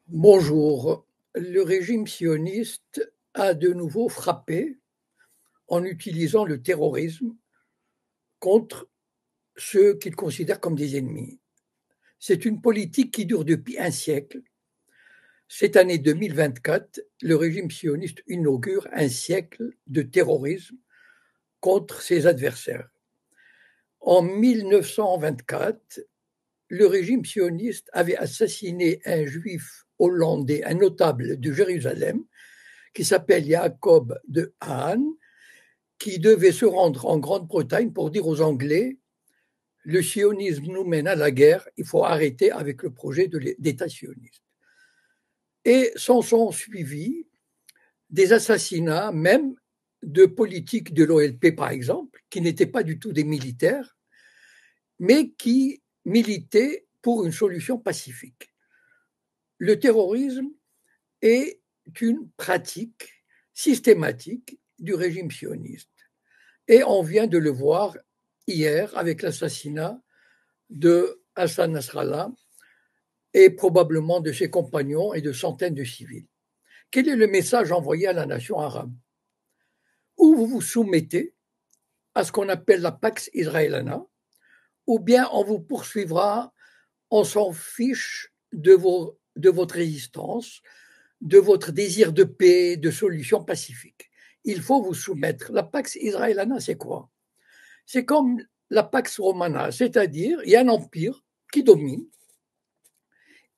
Bonjour. Le régime sioniste a de nouveau frappé en utilisant le terrorisme contre ceux qu'il considère comme des ennemis. C'est une politique qui dure depuis un siècle. Cette année 2024, le régime sioniste inaugure un siècle de terrorisme contre ses adversaires. En 1924, le régime sioniste avait assassiné un juif hollandais, un notable de Jérusalem, qui s'appelle Jacob de Haan, qui devait se rendre en Grande-Bretagne pour dire aux Anglais: le sionisme nous mène à la guerre, il faut arrêter avec le projet d'État sioniste. Et s'en sont suivis des assassinats, même de politiques de l'OLP, par exemple, qui n'étaient pas du tout des militaires, mais qui militaient pour une solution pacifique. Le terrorisme est une pratique systématique du régime sioniste. Et on vient de le voir hier avec l'assassinat de Hassan Nasrallah et probablement de ses compagnons et de centaines de civils. Quel est le message envoyé à la nation arabe? Ou vous vous soumettez à ce qu'on appelle la Pax Israelana, ou bien on vous poursuivra, on s'en fiche de votre résistance, de votre désir de paix, de solution pacifique. Il faut vous soumettre. La Pax Israelana, c'est quoi? C'est comme la Pax Romana, c'est-à-dire il y a un empire qui domine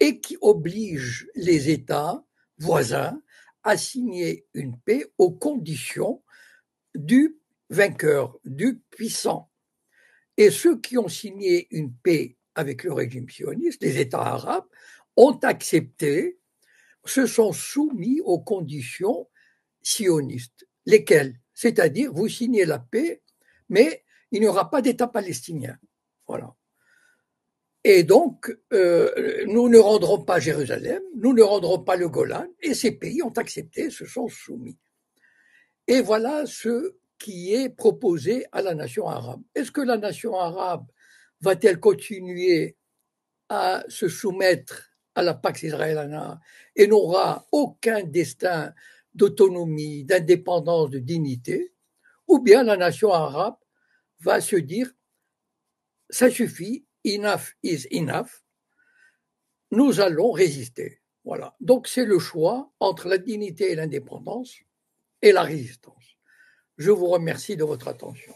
et qui oblige les États voisins à signer une paix aux conditions du vainqueur, du puissant. Et ceux qui ont signé une paix avec le régime sioniste, les États arabes, ont accepté, se sont soumis aux conditions sionistes. Lesquelles? C'est-à-dire, vous signez la paix, mais il n'y aura pas d'État palestinien. Voilà. Et donc, nous ne rendrons pas Jérusalem, nous ne rendrons pas le Golan, et ces pays ont accepté, se sont soumis. Et voilà ce qui est proposé à la nation arabe. Est-ce que la nation arabe va-t-elle continuer à se soumettre à la Pax Israelana et n'aura aucun destin d'autonomie, d'indépendance, de dignité? Ou bien la nation arabe va se dire: ça suffit, enough is enough, nous allons résister. Voilà. Donc c'est le choix entre la dignité et l'indépendance et la résistance. Je vous remercie de votre attention.